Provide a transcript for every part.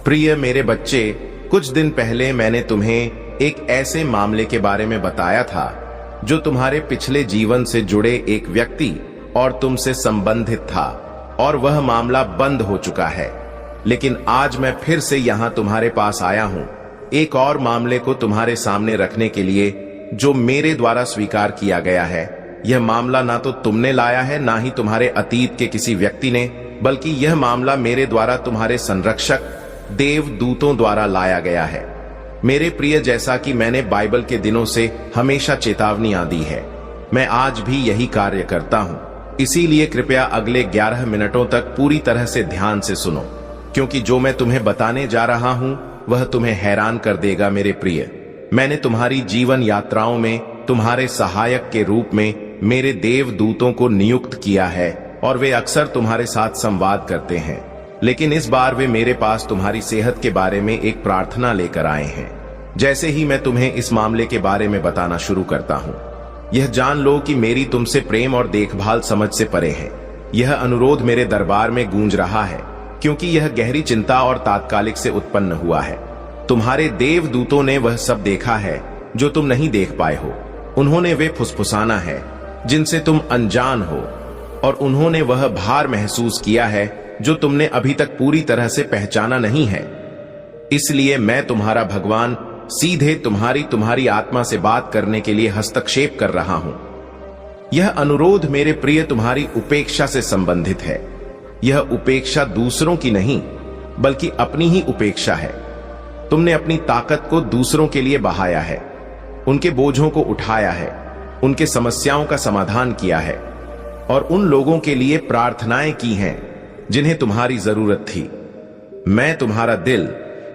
प्रिय मेरे बच्चे, कुछ दिन पहले मैंने तुम्हें एक ऐसे मामले के बारे में बताया था जो तुम्हारे पिछले जीवन से जुड़े एक व्यक्ति और तुमसे संबंधित था, और वह मामला बंद हो चुका है। लेकिन आज मैं फिर से यहां तुम्हारे पास आया हूं, एक और मामले को तुम्हारे सामने रखने के लिए जो मेरे द्वारा स्वीकार किया गया है। यह मामला ना तो तुमने लाया है, ना ही तुम्हारे अतीत के किसी व्यक्ति ने, बल्कि यह मामला मेरे द्वारा तुम्हारे संरक्षक देवदूतों द्वारा लाया गया है। मेरे प्रिय, जैसा कि मैंने बाइबल के दिनों से हमेशा चेतावनियां दी है, मैं आज भी यही कार्य करता हूं। इसीलिए कृपया अगले 11 मिनटों तक पूरी तरह से ध्यान से सुनो, क्योंकि जो मैं तुम्हें बताने जा रहा हूं वह तुम्हें हैरान कर देगा। मेरे प्रिय, मैंने तुम्हारी जीवन यात्राओं में तुम्हारे सहायक के रूप में मेरे देवदूतों को नियुक्त किया है, और वे अक्सर तुम्हारे साथ संवाद करते हैं। लेकिन इस बार वे मेरे पास तुम्हारी सेहत के बारे में एक प्रार्थना लेकर आए हैं। जैसे ही मैं तुम्हें इस मामले के बारे में बताना शुरू करता हूं, यह जान लो कि मेरी तुमसे प्रेम और देखभाल समझ से परे है। यह अनुरोध मेरे दरबार में गूंज रहा है, क्योंकि यह गहरी चिंता और तात्कालिक से उत्पन्न हुआ है। तुम्हारे देवदूतों ने वह सब देखा है जो तुम नहीं देख पाए हो। उन्होंने वे फुसफुसाना है जिनसे तुम अनजान हो, और उन्होंने वह भार महसूस किया है जो तुमने अभी तक पूरी तरह से पहचाना नहीं है। इसलिए मैं तुम्हारा भगवान सीधे तुम्हारी आत्मा से बात करने के लिए हस्तक्षेप कर रहा हूं। यह अनुरोध मेरे प्रिय तुम्हारी उपेक्षा से संबंधित है। यह उपेक्षा दूसरों की नहीं, बल्कि अपनी ही उपेक्षा है। तुमने अपनी ताकत को दूसरों के लिए बहाया है, उनके बोझों को उठाया है, उनके समस्याओं का समाधान किया है, और उन लोगों के लिए प्रार्थनाएं की हैं जिन्हें तुम्हारी जरूरत थी। मैं तुम्हारा दिल,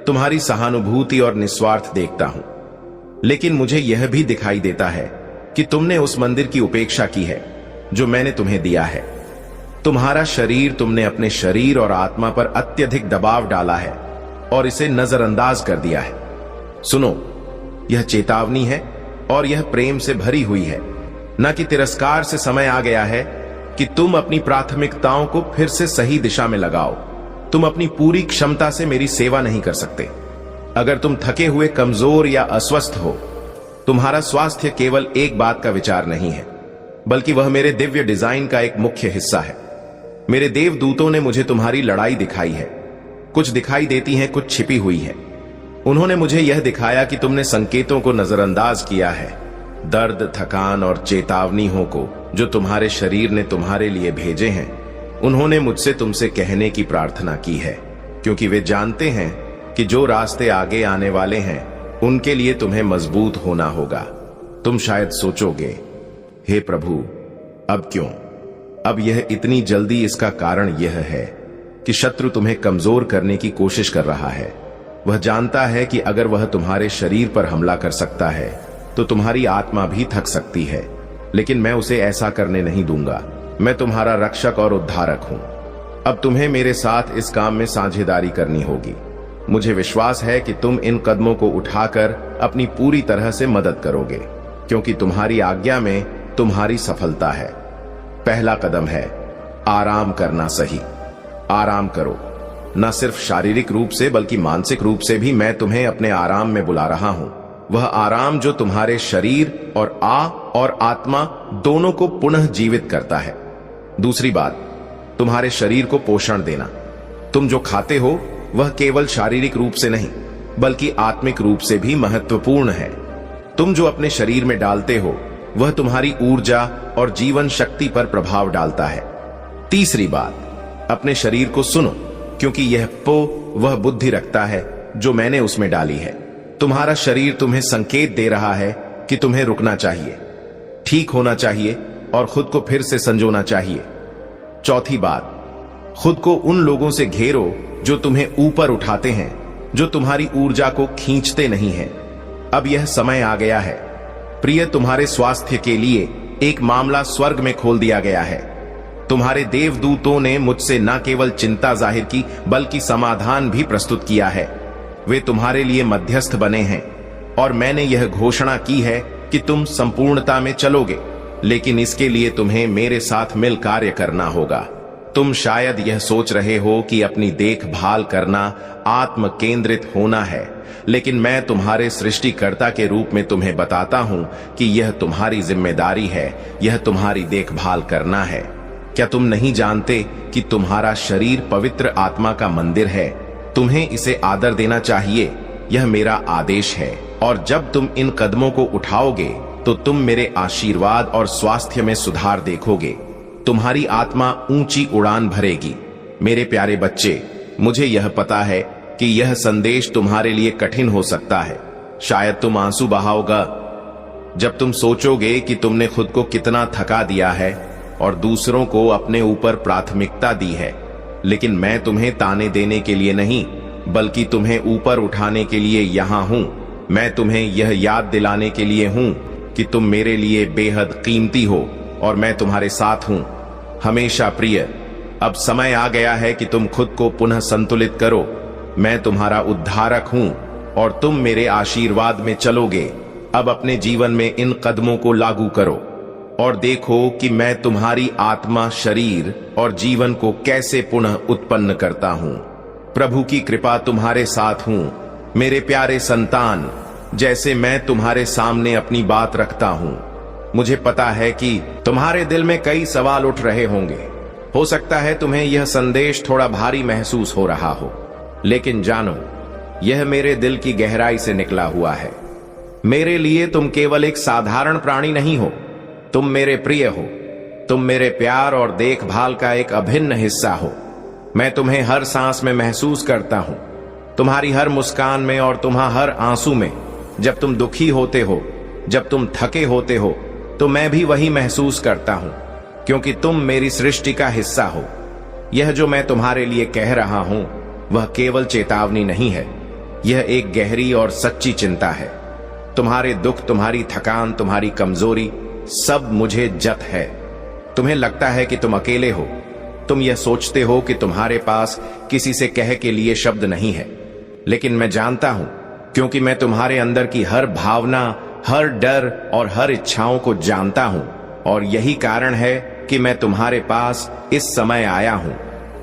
तुम्हारी सहानुभूति और निस्वार्थ देखता हूं, लेकिन मुझे यह भी दिखाई देता है कि तुमने उस मंदिर की उपेक्षा की है जो मैंने तुम्हें दिया है। तुम्हारा शरीर, तुमने अपने शरीर और आत्मा पर अत्यधिक दबाव डाला है और इसे नजरअंदाज कर दिया है। सुनो, यह चेतावनी है और यह प्रेम से भरी हुई है, न कि तिरस्कार से। समय आ गया है कि तुम अपनी प्राथमिकताओं को फिर से सही दिशा में लगाओ। तुम अपनी पूरी क्षमता से मेरी सेवा नहीं कर सकते। अगर तुम थके हुए, कमजोर या अस्वस्थ हो, तुम्हारा स्वास्थ्य केवल एक बात का विचार नहीं है, बल्कि वह मेरे दिव्य डिजाइन का एक मुख्य हिस्सा है। मेरे देवदूतों ने मुझे तुम्हारी लड़ाई दिखाई है। कुछ दिखाई देती है, कुछ छिपी हुई है। उन्होंने मुझे यह दिखाया कि तुमने संकेतों को नजरअंदाज किया है, दर्द, थकान और चेतावनियों को जो तुम्हारे शरीर ने तुम्हारे लिए भेजे हैं। उन्होंने मुझसे तुमसे कहने की प्रार्थना की है, क्योंकि वे जानते हैं कि जो रास्ते आगे आने वाले हैं उनके लिए तुम्हें मजबूत होना होगा। तुम शायद सोचोगे, हे प्रभु, अब क्यों? अब यह इतनी जल्दी? इसका कारण यह है कि शत्रु तुम्हें कमजोर करने की कोशिश कर रहा है। वह जानता है कि अगर वह तुम्हारे शरीर पर हमला कर सकता है तो तुम्हारी आत्मा भी थक सकती है, लेकिन मैं उसे ऐसा करने नहीं दूंगा। मैं तुम्हारा रक्षक और उद्धारक हूं। अब तुम्हें मेरे साथ इस काम में साझेदारी करनी होगी। मुझे विश्वास है कि तुम इन कदमों को उठाकर अपनी पूरी तरह से मदद करोगे, क्योंकि तुम्हारी आज्ञा में तुम्हारी सफलता है। पहला कदम है आराम करना। सही आराम करो, न सिर्फ शारीरिक रूप से बल्कि मानसिक रूप से भी। मैं तुम्हें अपने आराम में बुला रहा हूं, वह आराम जो तुम्हारे शरीर और आत्मा दोनों को पुनः जीवित करता है। दूसरी बात, तुम्हारे शरीर को पोषण देना। तुम जो खाते हो वह केवल शारीरिक रूप से नहीं, बल्कि आत्मिक रूप से भी महत्वपूर्ण है। तुम जो अपने शरीर में डालते हो वह तुम्हारी ऊर्जा और जीवन शक्ति पर प्रभाव डालता है। तीसरी बात, अपने शरीर को सुनो, क्योंकि यह वह बुद्धि रखता है जो मैंने उसमें डाली है। तुम्हारा शरीर तुम्हें संकेत दे रहा है कि तुम्हें रुकना चाहिए, ठीक होना चाहिए और खुद को फिर से संजोना चाहिए। चौथी बात, खुद को उन लोगों से घेरो जो तुम्हें ऊपर उठाते हैं, जो तुम्हारी ऊर्जा को खींचते नहीं हैं। अब यह समय आ गया है प्रिय, तुम्हारे स्वास्थ्य के लिए एक मामला स्वर्ग में खोल दिया गया है। तुम्हारे देवदूतों ने मुझसे न केवल चिंता जाहिर की, बल्कि समाधान भी प्रस्तुत किया है। वे तुम्हारे लिए मध्यस्थ बने हैं, और मैंने यह घोषणा की है कि तुम संपूर्णता में चलोगे, लेकिन इसके लिए तुम्हें मेरे साथ मिल कार्य करना होगा। तुम शायद यह सोच रहे हो कि अपनी देखभाल करना आत्म केंद्रित होना है, लेकिन मैं तुम्हारे सृष्टिकर्ता के रूप में तुम्हें बताता हूं कि यह तुम्हारी जिम्मेदारी है, यह तुम्हारी देखभाल करना है। क्या तुम नहीं जानते कि तुम्हारा शरीर पवित्र आत्मा का मंदिर है? तुम्हें इसे आदर देना चाहिए, यह मेरा आदेश है। और जब तुम इन कदमों को उठाओगे तो तुम मेरे आशीर्वाद और स्वास्थ्य में सुधार देखोगे। तुम्हारी आत्मा ऊंची उड़ान भरेगी। मेरे प्यारे बच्चे, मुझे यह पता है कि यह संदेश तुम्हारे लिए कठिन हो सकता है। शायद तुम आंसू बहाओगे जब तुम सोचोगे कि तुमने खुद को कितना थका दिया है और दूसरों को अपने ऊपर प्राथमिकता दी है। लेकिन मैं तुम्हें ताने देने के लिए नहीं, बल्कि तुम्हें ऊपर उठाने के लिए यहां हूं। मैं तुम्हें यह याद दिलाने के लिए हूं कि तुम मेरे लिए बेहद कीमती हो और मैं तुम्हारे साथ हूं हमेशा। प्रिय, अब समय आ गया है कि तुम खुद को पुनः संतुलित करो। मैं तुम्हारा उद्धारक हूं और तुम मेरे आशीर्वाद में चलोगे। अब अपने जीवन में इन कदमों को लागू करो और देखो कि मैं तुम्हारी आत्मा, शरीर और जीवन को कैसे पुनः उत्पन्न करता हूं। प्रभु की कृपा तुम्हारे साथ हूं मेरे प्यारे संतान। जैसे मैं तुम्हारे सामने अपनी बात रखता हूं, मुझे पता है कि तुम्हारे दिल में कई सवाल उठ रहे होंगे। हो सकता है तुम्हें यह संदेश थोड़ा भारी महसूस हो रहा हो, लेकिन जानो, यह मेरे दिल की गहराई से निकला हुआ है। मेरे लिए तुम केवल एक साधारण प्राणी नहीं हो, तुम मेरे प्रिय हो। तुम मेरे प्यार और देखभाल का एक अभिन्न हिस्सा हो। मैं तुम्हें हर सांस में महसूस करता हूं, तुम्हारी हर मुस्कान में और तुम्हारा हर आंसू में। जब तुम दुखी होते हो, जब तुम थके होते हो, तो मैं भी वही महसूस करता हूं, क्योंकि तुम मेरी सृष्टि का हिस्सा हो। यह जो मैं तुम्हारे लिए कह रहा हूं, वह केवल चेतावनी नहीं है, यह एक गहरी और सच्ची चिंता है। तुम्हारे दुख, तुम्हारी थकान, तुम्हारी कमजोरी, सब मुझे जत है। तुम्हें लगता है कि तुम अकेले हो। तुम यह सोचते हो कि तुम्हारे पास किसी से कह के लिए शब्द नहीं है, लेकिन मैं जानता हूं, क्योंकि मैं तुम्हारे अंदर की हर भावना, हर डर और हर इच्छाओं को जानता हूं। और यही कारण है कि मैं तुम्हारे पास इस समय आया हूं,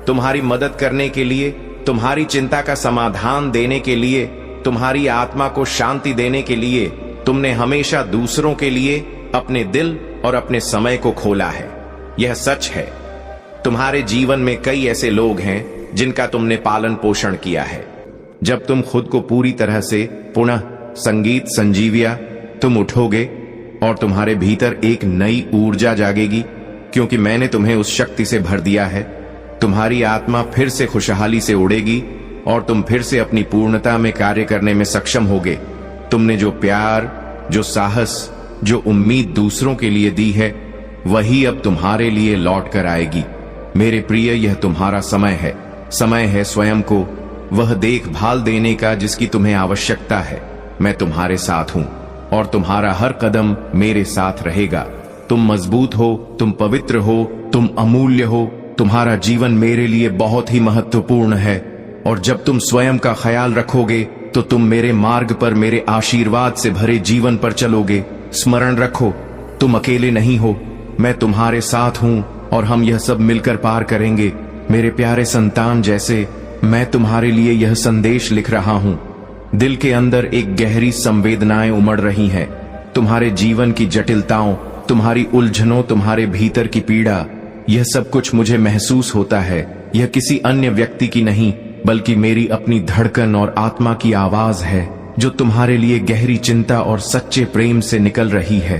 तुम्हारी मदद करने के लिए, तुम्हारी चिंता का समाधान देने के लिए, तुम्हारी आत्मा को शांति देने के लिए। तुमने हमेशा दूसरों के लिए अपने दिल और अपने समय को खोला है। यह सच है। तुम्हारे जीवन में कई ऐसे लोग हैं जिनका तुमने पालन पोषण किया है। जब तुम खुद को पूरी तरह से पुनः संगीत संजीविया, तुम उठोगे और तुम्हारे भीतर एक नई ऊर्जा जागेगी, क्योंकि मैंने तुम्हें उस शक्ति से भर दिया है। तुम्हारी आत्मा फिर से खुशहाली से उड़ेगी और तुम फिर से अपनी पूर्णता में कार्य करने में सक्षम होगे। तुमने जो प्यार, जो साहस, जो उम्मीद दूसरों के लिए दी है, वही अब तुम्हारे लिए लौट कर आएगी। मेरे प्रिय, यह तुम्हारा समय है। समय है स्वयं को वह देखभाल देने का जिसकी तुम्हें आवश्यकता है। मैं तुम्हारे साथ हूं और तुम्हारा हर कदम मेरे साथ रहेगा। तुम मजबूत हो, तुम पवित्र हो, तुम अमूल्य हो। तुम्हारा जीवन मेरे लिए बहुत ही महत्वपूर्ण है और जब तुम स्वयं का ख्याल रखोगे तो तुम मेरे मार्ग पर, मेरे आशीर्वाद से भरे जीवन पर चलोगे। स्मरण रखो, तुम अकेले नहीं हो, मैं तुम्हारे साथ हूं और हम यह सब मिलकर पार करेंगे। मेरे प्यारे संतान, जैसे मैं तुम्हारे लिए यह संदेश लिख रहा हूं, दिल के अंदर एक गहरी संवेदनाएं उमड़ रही हैं। तुम्हारे जीवन की जटिलताओं, तुम्हारी उलझनों, तुम्हारे भीतर की पीड़ा, यह सब कुछ मुझे महसूस होता है। यह किसी अन्य व्यक्ति की नहीं, बल्कि मेरी अपनी धड़कन और आत्मा की आवाज है, जो तुम्हारे लिए गहरी चिंता और सच्चे प्रेम से निकल रही है।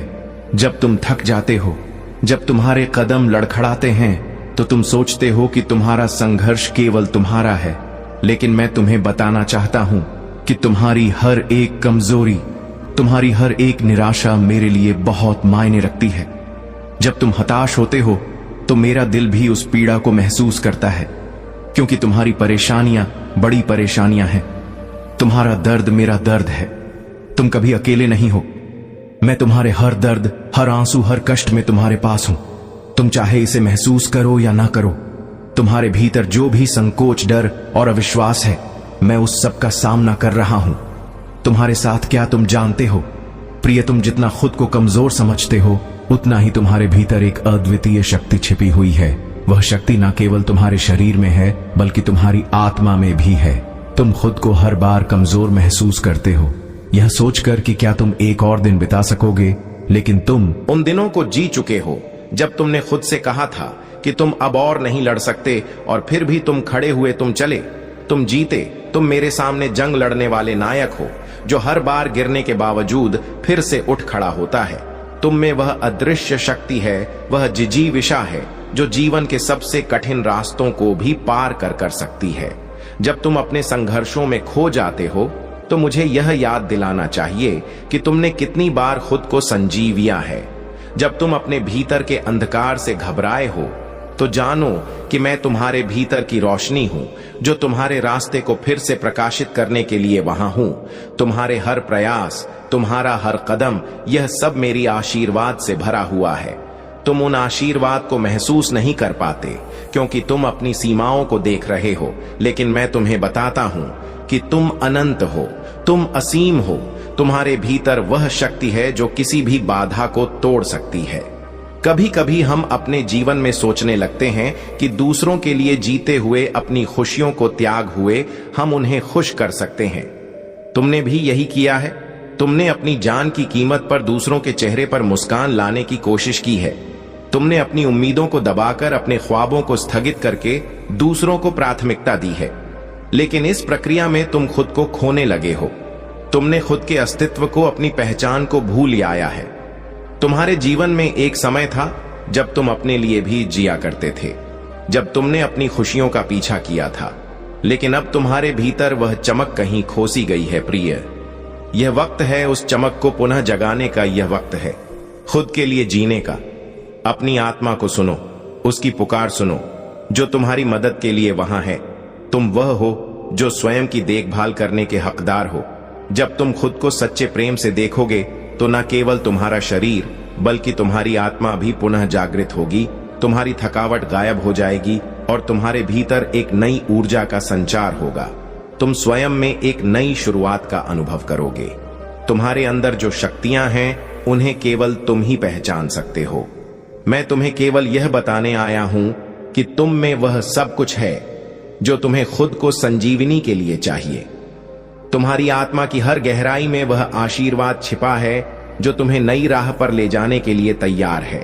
जब तुम थक जाते हो, जब तुम्हारे कदम लड़खड़ाते हैं, तो तुम सोचते हो कि तुम्हारा संघर्ष केवल तुम्हारा है, लेकिन मैं तुम्हें बताना चाहता हूं कि तुम्हारी हर एक कमजोरी, तुम्हारी हर एक निराशा मेरे लिए बहुत मायने रखती है। जब तुम हताश होते हो तो मेरा दिल भी उस पीड़ा को महसूस करता है, क्योंकि तुम्हारी परेशानियां बड़ी परेशानियां हैं। तुम्हारा दर्द मेरा दर्द है। तुम कभी अकेले नहीं हो। मैं तुम्हारे हर दर्द, हर आंसू, हर कष्ट में तुम्हारे पास हूं। तुम चाहे इसे महसूस करो या ना करो, तुम्हारे भीतर जो भी संकोच, डर और अविश्वास है, मैं उस सब का सामना कर रहा हूं तुम्हारे साथ। क्या तुम जानते हो प्रिय, तुम जितना खुद को कमजोर समझते हो, उतना ही तुम्हारे भीतर एक अद्वितीय शक्ति छिपी हुई है, वह शक्ति न केवल तुम्हारे शरीर में है बल्कि तुम्हारी आत्मा में भी है। तुम खुद को हर बार कमजोर महसूस करते हो, यह सोचकर कि क्या तुम एक और दिन बिता सकोगे, लेकिन तुम उन दिनों को जी चुके हो जब तुमने खुद से कहा था कि तुम अब और नहीं लड़ सकते, और फिर भी तुम खड़े हुए, तुम चले, तुम जीते। तुम मेरे सामने जंग लड़ने वाले नायक हो जो हर बार गिरने के बावजूद फिर से उठ खड़ा होता है। तुम में वह अदृश्य शक्ति है, वह जिजीविषा है जो जीवन के सबसे कठिन रास्तों को भी पार कर सकती है। जब तुम अपने संघर्षों में खो जाते हो तो मुझे यह याद दिलाना चाहिए कि तुमने कितनी बार खुद को संजीविया है। जब तुम अपने भीतर के अंधकार से घबराए हो तो जानो कि मैं तुम्हारे भीतर की रोशनी हूं जो तुम्हारे रास्ते को फिर से प्रकाशित करने के लिए वहां हूं। तुम्हारे हर प्रयास, तुम्हारा हर कदम, यह सब मेरी आशीर्वाद से भरा हुआ है। तुम उन आशीर्वाद को महसूस नहीं कर पाते क्योंकि तुम अपनी सीमाओं को देख रहे हो, लेकिन मैं तुम्हें बताता हूं कि तुम अनंत हो, तुम असीम हो। तुम्हारे भीतर वह शक्ति है जो किसी भी बाधा को तोड़ सकती है। कभी कभी हम अपने जीवन में सोचने लगते हैं कि दूसरों के लिए जीते हुए, अपनी खुशियों को त्याग हुए हम उन्हें खुश कर सकते हैं। तुमने भी यही किया है। तुमने अपनी जान की कीमत पर दूसरों के चेहरे पर मुस्कान लाने की कोशिश की है। तुमने अपनी उम्मीदों को दबाकर, अपने ख्वाबों को स्थगित करके दूसरों को प्राथमिकता दी है, लेकिन इस प्रक्रिया में तुम खुद को खोने लगे हो। तुमने खुद के अस्तित्व को, अपनी पहचान को भूल आया है। तुम्हारे जीवन में एक समय था जब तुम अपने लिए भी जिया करते थे, जब तुमने अपनी खुशियों का पीछा किया था, लेकिन अब तुम्हारे भीतर वह चमक कहीं खोसी गई है। प्रिय, यह वक्त है उस चमक को पुनः जगाने का। यह वक्त है खुद के लिए जीने का। अपनी आत्मा को सुनो, उसकी पुकार सुनो जो तुम्हारी मदद के लिए वहां है। तुम वह हो जो स्वयं की देखभाल करने के हकदार हो। जब तुम खुद को सच्चे प्रेम से देखोगे तो न केवल तुम्हारा शरीर बल्कि तुम्हारी आत्मा भी पुनः जागृत होगी। तुम्हारी थकावट गायब हो जाएगी और तुम्हारे भीतर एक नई ऊर्जा का संचार होगा। तुम स्वयं में एक नई शुरुआत का अनुभव करोगे। तुम्हारे अंदर जो शक्तियां हैं उन्हें केवल तुम ही पहचान सकते हो। मैं तुम्हें केवल यह बताने आया हूं कि तुम में वह सब कुछ है जो तुम्हें खुद को संजीवनी के लिए चाहिए। तुम्हारी आत्मा की हर गहराई में वह आशीर्वाद छिपा है जो तुम्हें नई राह पर ले जाने के लिए तैयार है।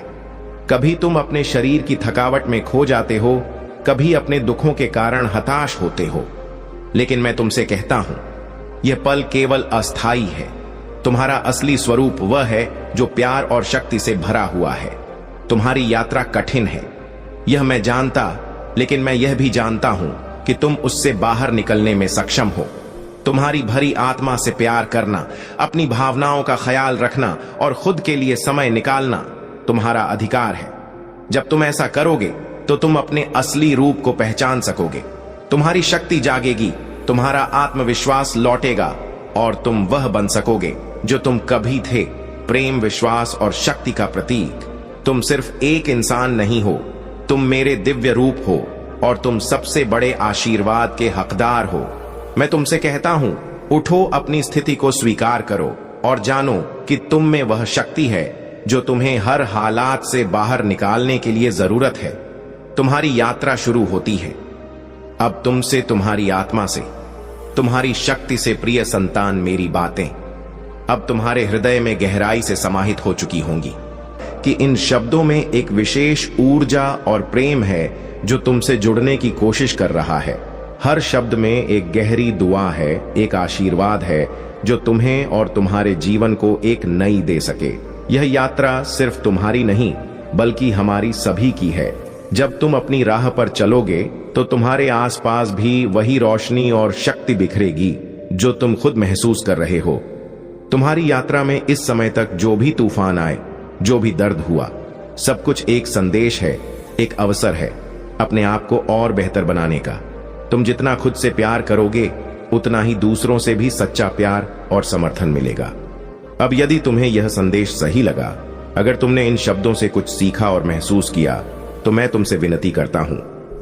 कभी तुम अपने शरीर की थकावट में खो जाते हो, कभी अपने दुखों के कारण हताश होते हो, लेकिन मैं तुमसे कहता हूं यह पल केवल अस्थाई है। तुम्हारा असली स्वरूप वह है जो प्यार और शक्ति से भरा हुआ है। तुम्हारी यात्रा कठिन है, यह मैं जानता, लेकिन मैं यह भी जानता हूं कि तुम उससे बाहर निकलने में सक्षम हो। तुम्हारी भरी आत्मा से प्यार करना, अपनी भावनाओं का ख्याल रखना और खुद के लिए समय निकालना तुम्हारा अधिकार है। जब तुम ऐसा करोगे तो तुम अपने असली रूप को पहचान सकोगे। तुम्हारी शक्ति जागेगी, तुम्हारा आत्मविश्वास लौटेगा और तुम वह बन सकोगे जो तुम कभी थे, प्रेम, विश्वास और शक्ति का प्रतीक। तुम सिर्फ एक इंसान नहीं हो, तुम मेरे दिव्य रूप हो और तुम सबसे बड़े आशीर्वाद के हकदार हो। मैं तुमसे कहता हूं, उठो, अपनी स्थिति को स्वीकार करो और जानो कि तुम में वह शक्ति है जो तुम्हें हर हालात से बाहर निकालने के लिए जरूरत है। तुम्हारी यात्रा शुरू होती है अब तुमसे, तुम्हारी आत्मा से, तुम्हारी शक्ति से। प्रिय संतान, मेरी बातें अब तुम्हारे हृदय में गहराई से समाहित हो चुकी होंगी कि इन शब्दों में एक विशेष ऊर्जा और प्रेम है जो तुमसे जुड़ने की कोशिश कर रहा है। हर शब्द में एक गहरी दुआ है, एक आशीर्वाद है जो तुम्हें और तुम्हारे जीवन को एक नई दे सके। यह यात्रा सिर्फ तुम्हारी नहीं बल्कि हमारी सभी की है। जब तुम अपनी राह पर चलोगे तो तुम्हारे आसपास भी वही रोशनी और शक्ति बिखरेगी जो तुम खुद महसूस कर रहे हो। तुम्हारी यात्रा में इस समय तक जो भी तूफान आए, जो भी दर्द हुआ, सब कुछ एक संदेश है, एक अवसर है अपने आप को और बेहतर बनाने का। तुम जितना खुद से प्यार करोगे उतना ही दूसरों से भी सच्चा प्यार और समर्थन मिलेगा। अब यदि तुम्हें यह संदेश सही लगा, अगर तुमने इन शब्दों से कुछ सीखा और महसूस किया, तो मैं तुमसे विनती करता हूं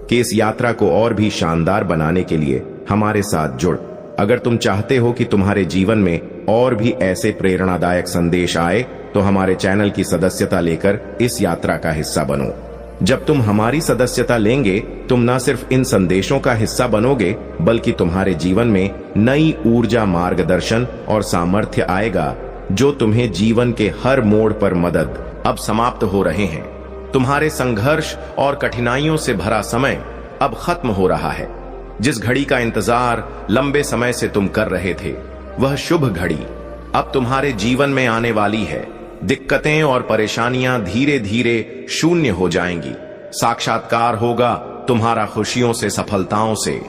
कि इस यात्रा को और भी शानदार बनाने के लिए हमारे साथ जुड़। अगर तुम चाहते हो कि तुम्हारे जीवन में और भी ऐसे प्रेरणादायक संदेश आए तो हमारे चैनल की सदस्यता लेकर इस यात्रा का हिस्सा बनो। जब तुम हमारी सदस्यता लेंगे, तुम न सिर्फ इन संदेशों का हिस्सा बनोगे, बल्कि तुम्हारे जीवन में नई ऊर्जा, मार्गदर्शन और सामर्थ्य आएगा, जो तुम्हें जीवन के हर मोड़ पर मदद। अब समाप्त हो रहे हैं। तुम्हारे संघर्ष और कठिनाइयों से भरा समय अब खत्म हो रहा है। जिस घड़ी का इंतजार लंबे समय से तुम कर रहे थे, वह शुभ घड़ी अब तुम्हारे जीवन में आने वाली है। दिक्कतें और परेशानियां धीरे धीरे शून्य हो जाएंगी। साक्षात्कार होगा तुम्हारा खुशियों से, सफलताओं से।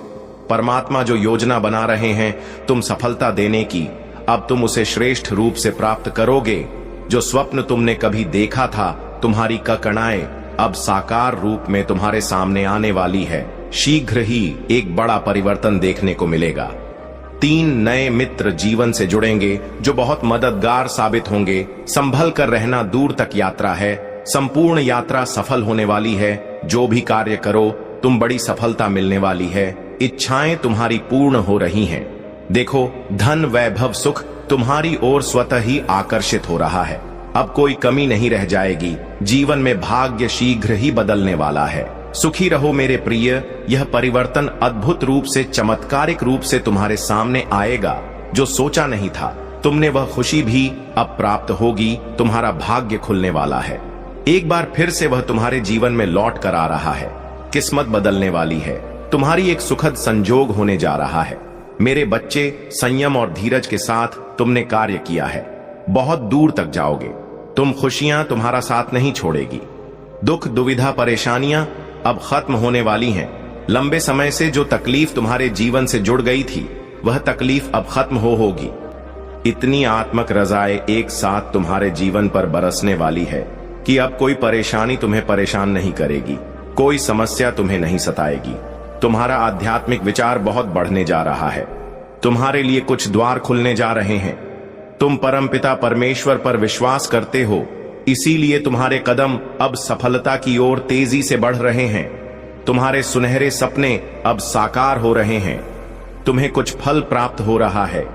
परमात्मा जो योजना बना रहे हैं तुम सफलता देने की, अब तुम उसे श्रेष्ठ रूप से प्राप्त करोगे। जो स्वप्न तुमने कभी देखा था, तुम्हारी कल्पनाएं अब साकार रूप में तुम्हारे सामने आने वाली है। शीघ्र ही एक बड़ा परिवर्तन देखने को मिलेगा। 3 नए मित्र जीवन से जुड़ेंगे जो बहुत मददगार साबित होंगे। संभल कर रहना, दूर तक यात्रा है। संपूर्ण यात्रा सफल होने वाली है। जो भी कार्य करो, तुम बड़ी सफलता मिलने वाली है। इच्छाएं तुम्हारी पूर्ण हो रही हैं। देखो, धन, वैभव, सुख तुम्हारी ओर स्वतः ही आकर्षित हो रहा है। अब कोई कमी नहीं रह जाएगी। जीवन में भाग्य शीघ्र ही बदलने वाला है। सुखी रहो मेरे प्रिय। यह परिवर्तन अद्भुत रूप से, चमत्कारिक रूप से तुम्हारे सामने आएगा। जो सोचा नहीं था तुमने, वह खुशी भी अब प्राप्त होगी। तुम्हारा भाग्य खुलने वाला है। एक बार फिर से वह तुम्हारे जीवन में लौट कर आ रहा है। किस्मत बदलने वाली है। तुम्हारी एक सुखद संजोग होने जा रहा है। मेरे बच्चे, संयम और धीरज के साथ तुमने कार्य किया है। बहुत दूर तक जाओगे। तुम खुशियां तुम्हारा साथ नहीं छोड़ेगी। दुख, दुविधा, परेशानियां अब खत्म होने वाली हैं। लंबे समय से जो तकलीफ तुम्हारे जीवन से जुड़ गई थी, वह तकलीफ अब खत्म होगी। इतनी आत्मक रजाएं एक साथ तुम्हारे जीवन पर बरसने वाली है कि अब कोई परेशानी तुम्हें परेशान नहीं करेगी। कोई समस्या तुम्हें नहीं सताएगी। तुम्हारा आध्यात्मिक विचार बहुत बढ़ने जा रहा है। तुम्हारे लिए कुछ द्वार खुलने जा रहे हैं। तुम परमपिता परमेश्वर पर विश्वास करते हो, इसीलिए तुम्हारे कदम अब सफलता की ओर तेजी से बढ़ रहे हैं। तुम्हारे सुनहरे सपने अब साकार हो रहे हैं। तुम्हें कुछ फल प्राप्त हो रहा है।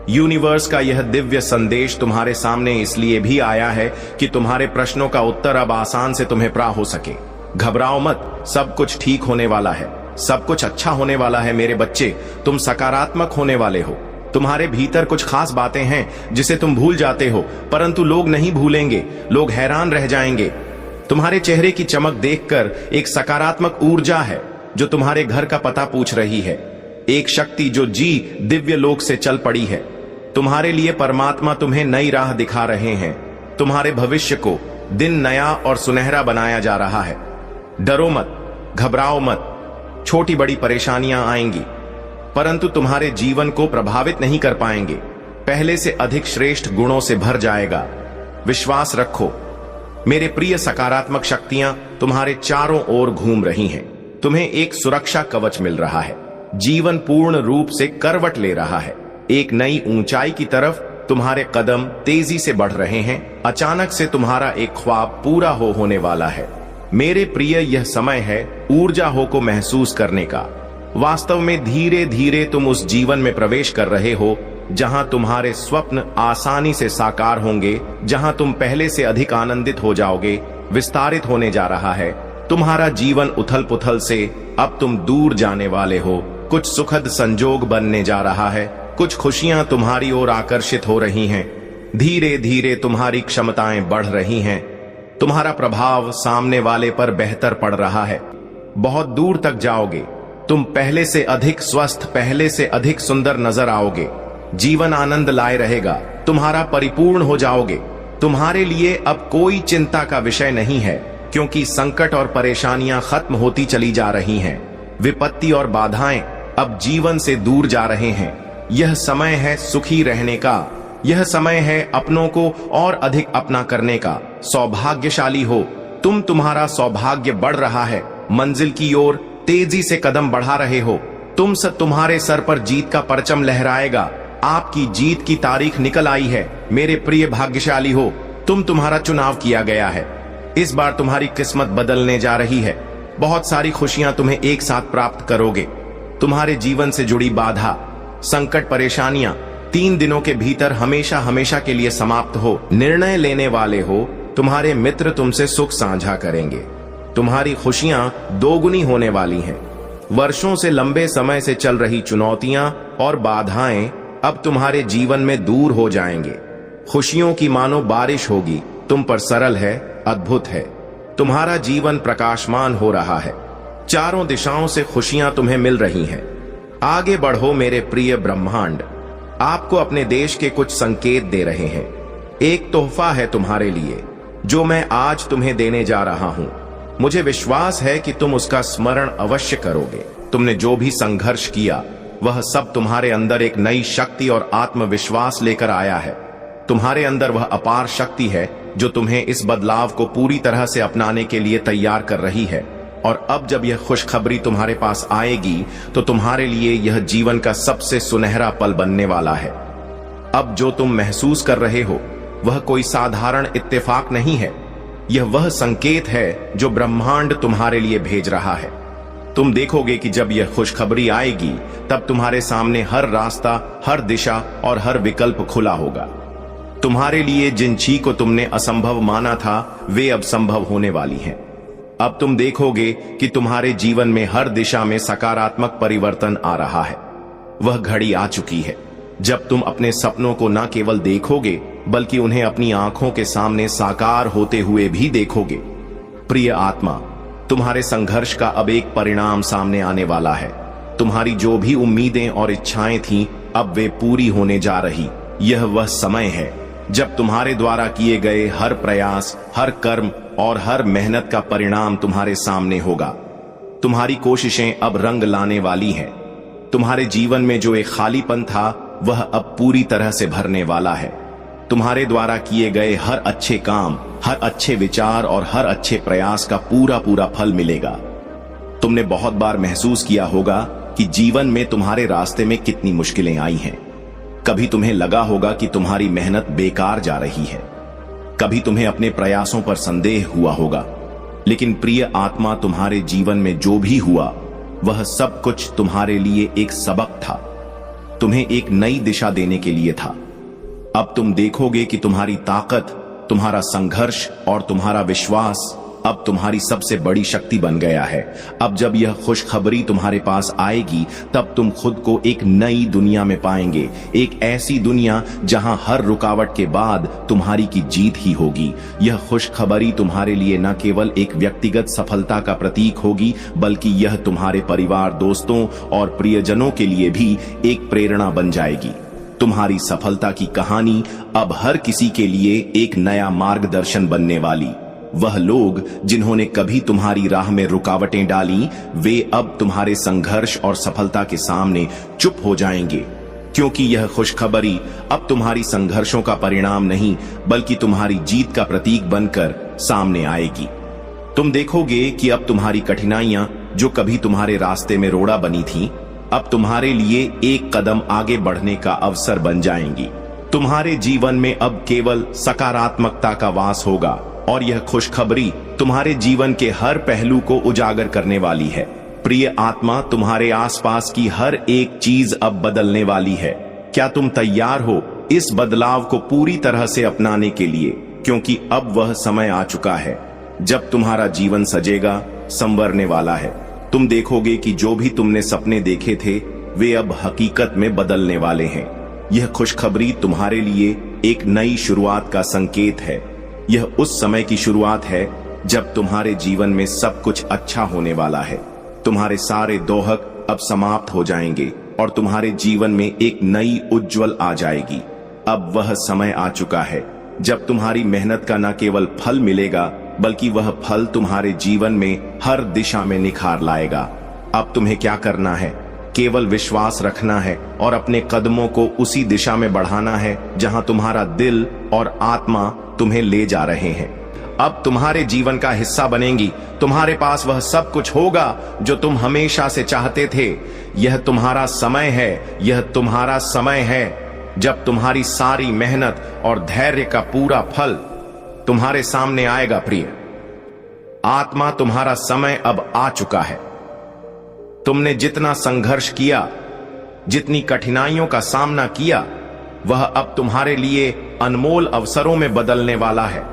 यूनिवर्स का यह दिव्य संदेश तुम्हारे सामने इसलिए भी आया है कि तुम्हारे प्रश्नों का उत्तर अब आसान से तुम्हें प्राप्त हो सके। घबराओ मत, सब कुछ ठीक होने वाला है। सब कुछ अच्छा होने वाला है मेरे बच्चे। तुम सकारात्मक होने वाले हो। तुम्हारे भीतर कुछ खास बातें हैं जिसे तुम भूल जाते हो, परंतु लोग नहीं भूलेंगे। लोग हैरान रह जाएंगे। तुम्हारे चेहरे की चमक देखकर एक सकारात्मक ऊर्जा है जो तुम्हारे घर का पता पूछ रही है। एक शक्ति जो दिव्य लोक से चल पड़ी है। तुम्हारे लिए परमात्मा तुम्हें नई राह दिखा रहे हैं। तुम्हारे भविष्य को दिन नया और सुनहरा बनाया जा रहा है। डरो मत, घबराओ मत। छोटी बड़ी परेशानियां आएंगी, परंतु तुम्हारे जीवन को प्रभावित नहीं कर पाएंगे। पहले से अधिक श्रेष्ठ गुणों से भर जाएगा। विश्वास रखो मेरे प्रिय। सकारात्मक शक्तियां तुम्हारे चारों ओर घूम रही हैं। तुम्हें एक सुरक्षा कवच मिल रहा है। जीवन पूर्ण रूप से करवट ले रहा है। एक नई ऊंचाई की तरफ तुम्हारे कदम तेजी से बढ़ रहे हैं। अचानक से तुम्हारा एक ख्वाब पूरा होने वाला है। मेरे प्रिय, यह समय है ऊर्जा हो को महसूस करने का। वास्तव में धीरे धीरे तुम उस जीवन में प्रवेश कर रहे हो जहां तुम्हारे स्वप्न आसानी से साकार होंगे, जहां तुम पहले से अधिक आनंदित हो जाओगे। विस्तारित होने जा रहा है तुम्हारा जीवन। उथल पुथल से अब तुम दूर जाने वाले हो। कुछ सुखद संजोग बनने जा रहा है। कुछ खुशियां तुम्हारी ओर आकर्षित हो रही हैं। धीरे धीरे तुम्हारी क्षमताएं बढ़ रही हैं। तुम्हारा प्रभाव सामने वाले पर बेहतर पड़ रहा है। बहुत दूर तक जाओगे। तुम पहले से अधिक स्वस्थ, पहले से अधिक सुंदर नजर आओगे। जीवन आनंद लाए रहेगा। तुम्हारा परिपूर्ण हो जाओगे। तुम्हारे लिए अब कोई चिंता का विषय नहीं है, क्योंकि संकट और परेशानियां खत्म होती चली जा रही हैं। विपत्ति और बाधाएं अब जीवन से दूर जा रहे हैं। यह समय है सुखी रहने का। यह समय है अपनों को और अधिक अपना करने का। सौभाग्यशाली हो तुम। तुम्हारा सौभाग्य बढ़ रहा है। मंजिल की ओर तेजी से कदम बढ़ा रहे हो। तुम्हारे सर पर जीत का परचम लहराएगा। आपकी जीत की तारीख निकल आई है। मेरे प्रिय भाग्यशाली हो तुम। तुम्हारा चुनाव किया गया है। इस बार तुम्हारी किस्मत बदलने जा रही है। बहुत सारी खुशियां तुम्हें एक साथ प्राप्त करोगे। तुम्हारे जीवन से जुड़ी बाधा, संकट, परेशानियां 3 दिनों के भीतर हमेशा हमेशा के लिए समाप्त हो। निर्णय लेने वाले हो। तुम्हारे मित्र तुमसे सुख साझा करेंगे। तुम्हारी खुशियां दोगुनी होने वाली हैं। वर्षों से लंबे समय से चल रही चुनौतियां और बाधाएं अब तुम्हारे जीवन में दूर हो जाएंगे। खुशियों की मानो बारिश होगी, तुम पर सरल है, अद्भुत है। तुम्हारा जीवन प्रकाशमान हो रहा है। चारों दिशाओं से खुशियां तुम्हें मिल रही हैं। आगे बढ़ो मेरे प्रिय ब्रह्मांड, आपको अपने देश के कुछ संकेत दे रहे हैं। एक तोहफा है तुम्हारे लिए जो मैं आज तुम्हें देने जा रहा हूं। मुझे विश्वास है कि तुम उसका स्मरण अवश्य करोगे। तुमने जो भी संघर्ष किया वह सब तुम्हारे अंदर एक नई शक्ति और आत्मविश्वास लेकर आया है। तुम्हारे अंदर वह अपार शक्ति है जो तुम्हें इस बदलाव को पूरी तरह से अपनाने के लिए तैयार कर रही है। और अब जब यह खुशखबरी तुम्हारे पास आएगी तो तुम्हारे लिए यह जीवन का सबसे सुनहरा पल बनने वाला है। अब जो तुम महसूस कर रहे हो वह कोई साधारण इत्तेफाक नहीं है। यह वह संकेत है जो ब्रह्मांड तुम्हारे लिए भेज रहा है। तुम देखोगे कि जब यह खुशखबरी आएगी तब तुम्हारे सामने हर रास्ता, हर दिशा और हर विकल्प खुला होगा। तुम्हारे लिए जिन चीज को तुमने असंभव माना था वे अब संभव होने वाली हैं। अब तुम देखोगे कि तुम्हारे जीवन में हर दिशा में सकारात्मक परिवर्तन आ रहा है। वह घड़ी आ चुकी है जब तुम अपने सपनों को न केवल देखोगे बल्कि उन्हें अपनी आंखों के सामने साकार होते हुए भी देखोगे। प्रिय आत्मा, तुम्हारे संघर्ष का अब एक परिणाम सामने आने वाला है। तुम्हारी जो भी उम्मीदें और इच्छाएं थीं अब वे पूरी होने जा रही। यह वह समय है जब तुम्हारे द्वारा किए गए हर प्रयास, हर कर्म और हर मेहनत का परिणाम तुम्हारे सामने होगा। तुम्हारी कोशिशें अब रंग लाने वाली हैं। तुम्हारे जीवन में जो एक खालीपन था वह अब पूरी तरह से भरने वाला है। तुम्हारे द्वारा किए गए हर अच्छे काम, हर अच्छे विचार और हर अच्छे प्रयास का पूरा पूरा फल मिलेगा। तुमने बहुत बार महसूस किया होगा कि जीवन में तुम्हारे रास्ते में कितनी मुश्किलें आई हैं। कभी तुम्हें लगा होगा कि तुम्हारी मेहनत बेकार जा रही है, कभी तुम्हें अपने प्रयासों पर संदेह हुआ होगा। लेकिन प्रिय आत्मा, तुम्हारे जीवन में जो भी हुआ वह सब कुछ तुम्हारे लिए एक सबक था, तुम्हें एक नई दिशा देने के लिए था। अब तुम देखोगे कि तुम्हारी ताकत, तुम्हारा संघर्ष और तुम्हारा विश्वास अब तुम्हारी सबसे बड़ी शक्ति बन गया है। अब जब यह खुशखबरी तुम्हारे पास आएगी तब तुम खुद को एक नई दुनिया में पाएंगे, एक ऐसी दुनिया जहां हर रुकावट के बाद तुम्हारी की जीत ही होगी। यह खुशखबरी तुम्हारे लिए न केवल एक व्यक्तिगत सफलता का प्रतीक होगी बल्कि यह तुम्हारे परिवार, दोस्तों और प्रियजनों के लिए भी एक प्रेरणा बन जाएगी। तुम्हारी सफलता की कहानी अब हर किसी के लिए एक नया मार्गदर्शन बनने वाली। वह लोग जिन्होंने कभी तुम्हारी राह में रुकावटें डाली वे अब तुम्हारे संघर्ष और सफलता के सामने चुप हो जाएंगे, क्योंकि यह खुशखबरी अब तुम्हारी संघर्षों का परिणाम नहीं बल्कि तुम्हारी जीत का प्रतीक बनकर सामने आएगी। तुम देखोगे कि अब तुम्हारी कठिनाइयां जो कभी तुम्हारे रास्ते में रोड़ा बनी थीं, अब तुम्हारे लिए एक कदम आगे बढ़ने का अवसर बन जाएंगी। तुम्हारे जीवन में अब केवल सकारात्मकता का वास होगा और यह खुशखबरी तुम्हारे जीवन के हर पहलू को उजागर करने वाली है। प्रिय आत्मा, तुम्हारे आसपास की हर एक चीज अब बदलने वाली है। क्या तुम तैयार हो इस बदलाव को पूरी तरह से अपनाने के लिए? क्योंकि अब वह समय आ चुका है जब तुम्हारा जीवन सजेगा, संवरने वाला है। तुम देखोगे कि जो भी तुमने सपने देखे थे वे अब हकीकत में बदलने वाले हैं। यह खुशखबरी तुम्हारे लिए एक नई शुरुआत का संकेत है। यह उस समय की शुरुआत है जब तुम्हारे जीवन में सब कुछ अच्छा होने वाला है। तुम्हारे सारे दोहक अब समाप्त हो जाएंगे और तुम्हारे जीवन में एक नई उज्जवल आ जाएगी। अब वह समय आ चुका है जब तुम्हारी मेहनत का न केवल फल मिलेगा बल्कि वह फल तुम्हारे जीवन में हर दिशा में निखार लाएगा। अब तुम्हें क्या करना है? केवल विश्वास रखना है और अपने कदमों को उसी दिशा में बढ़ाना है जहां तुम्हारा दिल और आत्मा तुम्हें ले जा रहे हैं। अब तुम्हारे जीवन का हिस्सा बनेंगी। तुम्हारे पास वह सब कुछ होगा जो तुम हमेशा से चाहते थे। यह तुम्हारा समय है, यह तुम्हारा समय है जब तुम्हारी सारी मेहनत और धैर्य का पूरा फल तुम्हारे सामने आएगा। प्रिय आत्मा, तुम्हारा समय अब आ चुका है। तुमने जितना संघर्ष किया, जितनी कठिनाइयों का सामना किया, वह अब तुम्हारे लिए अनमोल अवसरों में बदलने वाला है।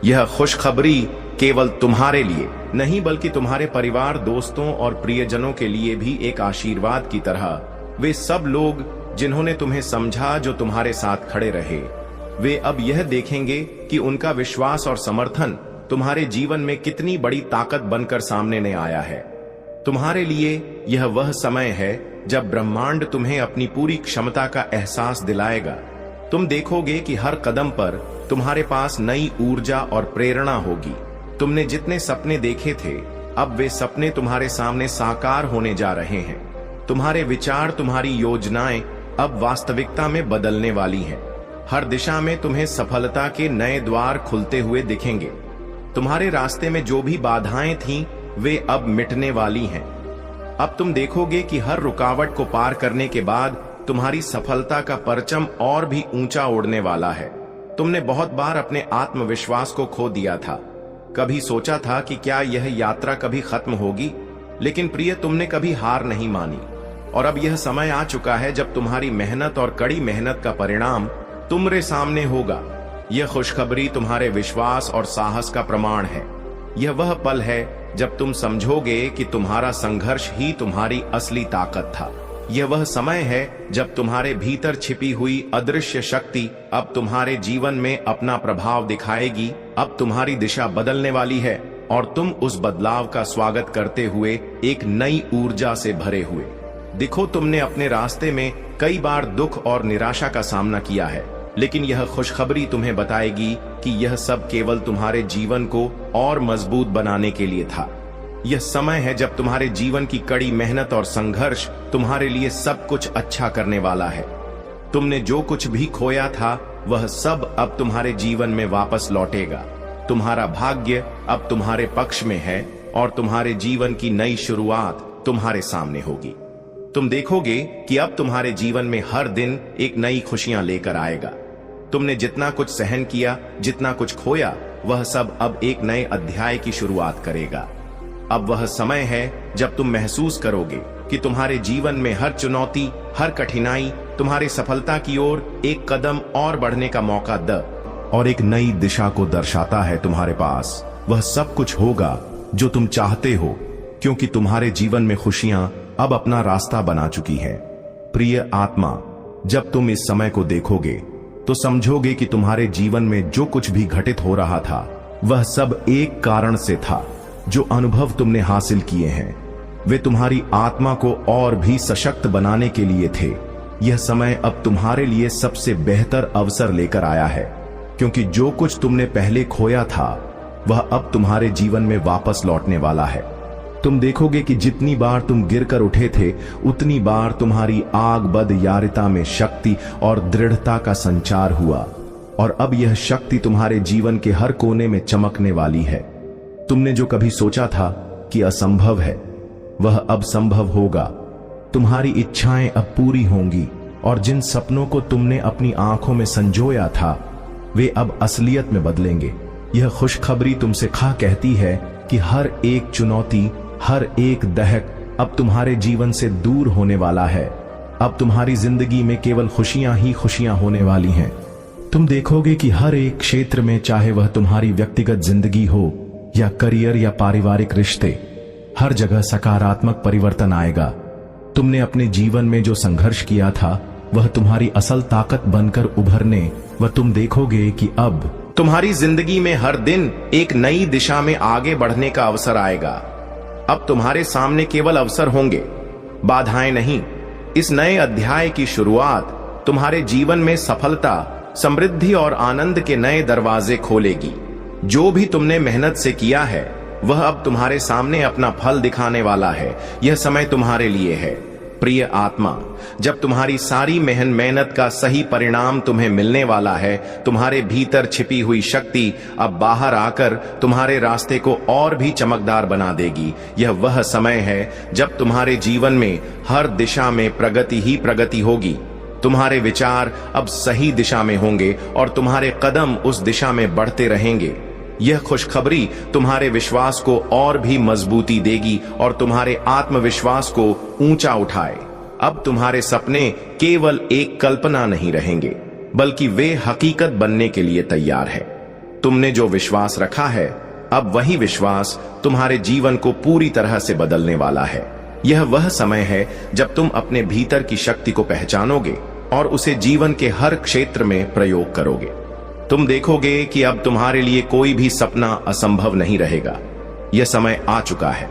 यह खुशखबरी केवल तुम्हारे लिए नहीं बल्कि तुम्हारे परिवार, दोस्तों और प्रियजनों के लिए भी एक आशीर्वाद की तरह। वे सब लोग जिन्होंने तुम्हें समझा, जो तुम्हारे साथ खड़े रहे, वे अब यह देखेंगे कि उनका विश्वास और समर्थन तुम्हारे जीवन में कितनी बड़ी ताकत बनकर सामने ने आया है। तुम्हारे लिए यह वह समय है जब ब्रह्मांड तुम्हें अपनी पूरी क्षमता का एहसास दिलाएगा। तुम देखोगे कि हर कदम पर तुम्हारे पास नई ऊर्जा और प्रेरणा होगी। तुमने जितने सपने देखे थे, अब वे सपने तुम्हारे सामने साकार होने जा रहे हैं। तुम्हारे विचार, तुम्हारी योजनाएं अब वास्तविकता में बदलने वाली हैं। हर दिशा में तुम्हें सफलता के नए द्वार खुलते हुए दिखेंगे। तुम्हारे रास्ते में जो भी बाधाएं थीं, वे अब मिटने वाली हैं। अब तुम देखोगे कि हर रुकावट को पार करने के बाद तुम्हारी सफलता का परचम और भी ऊंचा उड़ने वाला है। तुमने बहुत बार अपने आत्मविश्वास को खो दिया था। कभी सोचा था कि क्या यह यात्रा कभी खत्म होगी, लेकिन प्रिय, तुमने कभी हार नहीं मानी। और अब यह समय आ चुका है जब तुम्हारी मेहनत और कड़ी मेहनत का परिणाम तुम्हारे सामने होगा। यह खुशखबरी तुम्हारे विश्वास और साहस का प्रमाण है। यह वह पल है जब तुम समझोगे कि तुम्हारा संघर्ष ही तुम्हारी असली ताकत था। यह वह समय है जब तुम्हारे भीतर छिपी हुई अदृश्य शक्ति अब तुम्हारे जीवन में अपना प्रभाव दिखाएगी। अब तुम्हारी दिशा बदलने वाली है और तुम उस बदलाव का स्वागत करते हुए एक नई ऊर्जा से भरे हुए दिखो। तुमने अपने रास्ते में कई बार दुख और निराशा का सामना किया है, लेकिन यह खुशखबरी तुम्हें बताएगी कि यह सब केवल तुम्हारे जीवन को और मजबूत बनाने के लिए था। यह समय है जब तुम्हारे जीवन की कड़ी मेहनत और संघर्ष तुम्हारे लिए सब कुछ अच्छा करने वाला है। तुमने जो कुछ भी खोया था, वह सब अब तुम्हारे जीवन में वापस लौटेगा। तुम्हारा भाग्य अब तुम्हारे पक्ष में है और तुम्हारे जीवन की नई शुरुआत तुम्हारे सामने होगी। तुम देखोगे कि अब तुम्हारे जीवन में हर दिन एक नई खुशियां लेकर आएगा। तुमने जितना कुछ सहन किया, जितना कुछ खोया, वह सब अब एक नए अध्याय की शुरुआत करेगा। अब वह समय है जब तुम महसूस करोगे कि तुम्हारे जीवन में हर चुनौती, हर कठिनाई तुम्हारी सफलता की ओर एक कदम और बढ़ने का मौका द और एक नई दिशा को दर्शाता है। तुम्हारे पास वह सब कुछ होगा जो तुम चाहते हो, क्योंकि तुम्हारे जीवन में खुशियां अब अपना रास्ता बना चुकी है। प्रिय आत्मा, जब तुम इस समय को देखोगे तो समझोगे कि तुम्हारे जीवन में जो कुछ भी घटित हो रहा था, वह सब एक कारण से था। जो अनुभव तुमने हासिल किए हैं, वे तुम्हारी आत्मा को और भी सशक्त बनाने के लिए थे। यह समय अब तुम्हारे लिए सबसे बेहतर अवसर लेकर आया है, क्योंकि जो कुछ तुमने पहले खोया था, वह अब तुम्हारे जीवन में वापस लौटने वाला है। तुम देखोगे कि जितनी बार तुम गिरकर उठे थे, उतनी बार तुम्हारी आग बद यारिता में शक्ति और दृढ़ता का संचार हुआ, और अब यह शक्ति तुम्हारे जीवन के हर कोने में चमकने वाली है। तुमने जो कभी सोचा था कि असंभव है, वह अब संभव होगा। तुम्हारी इच्छाएं अब पूरी होंगी, और जिन सपनों को तुमने अपनी आंखों में संजोया था, वे अब असलियत में बदलेंगे। यह खुशखबरी तुमसे कहती है कि हर एक चुनौती, हर एक दहक अब तुम्हारे जीवन से दूर होने वाला है। अब तुम्हारी जिंदगी में केवल खुशियां ही खुशियां होने वाली हैं। तुम देखोगे कि हर एक क्षेत्र में, चाहे वह तुम्हारी व्यक्तिगत जिंदगी हो या करियर या पारिवारिक रिश्ते, हर जगह सकारात्मक परिवर्तन आएगा। तुमने अपने जीवन में जो संघर्ष किया था, वह तुम्हारी असल ताकत बनकर उभरने व तुम देखोगे कि अब तुम्हारी जिंदगी में हर दिन एक नई दिशा में आगे बढ़ने का अवसर आएगा। अब तुम्हारे सामने केवल अवसर होंगे, बाधाएं नहीं। इस नए अध्याय की शुरुआत तुम्हारे जीवन में सफलता, समृद्धि और आनंद के नए दरवाजे खोलेगी। जो भी तुमने मेहनत से किया है, वह अब तुम्हारे सामने अपना फल दिखाने वाला है। यह समय तुम्हारे लिए है। प्रिय आत्मा, जब तुम्हारी सारी मेहनत का सही परिणाम तुम्हें मिलने वाला है, तुम्हारे भीतर छिपी हुई शक्ति अब बाहर आकर तुम्हारे रास्ते को और भी चमकदार बना देगी। यह वह समय है जब तुम्हारे जीवन में हर दिशा में प्रगति ही प्रगति होगी। तुम्हारे विचार अब सही दिशा में होंगे और तुम्हारे कदम उस दिशा में बढ़ते रहेंगे। यह खुशखबरी तुम्हारे विश्वास को और भी मजबूती देगी और तुम्हारे आत्मविश्वास को ऊंचा उठाए। अब तुम्हारे सपने केवल एक कल्पना नहीं रहेंगे, बल्कि वे हकीकत बनने के लिए तैयार है। तुमने जो विश्वास रखा है, अब वही विश्वास तुम्हारे जीवन को पूरी तरह से बदलने वाला है। यह वह समय है जब तुम अपने भीतर की शक्ति को पहचानोगे और उसे जीवन के हर क्षेत्र में प्रयोग करोगे। तुम देखोगे कि अब तुम्हारे लिए कोई भी सपना असंभव नहीं रहेगा। यह समय आ चुका है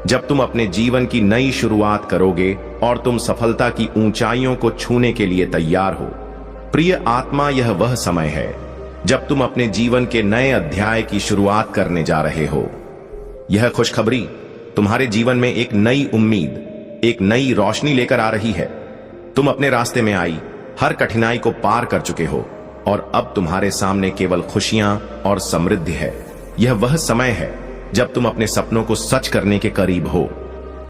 जब तुम अपने जीवन की नई शुरुआत करोगे और तुम सफलता की ऊंचाइयों को छूने के लिए तैयार हो। प्रिय आत्मा, यह वह समय है जब तुम अपने जीवन के नए अध्याय की शुरुआत करने जा रहे हो। यह खुशखबरी तुम्हारे जीवन में एक नई उम्मीद, एक नई रोशनी लेकर आ रही है। तुम अपने रास्ते में आई हर कठिनाई को पार कर चुके हो और अब तुम्हारे सामने केवल खुशियां और समृद्धि है। यह वह समय है जब तुम अपने सपनों को सच करने के करीब हो।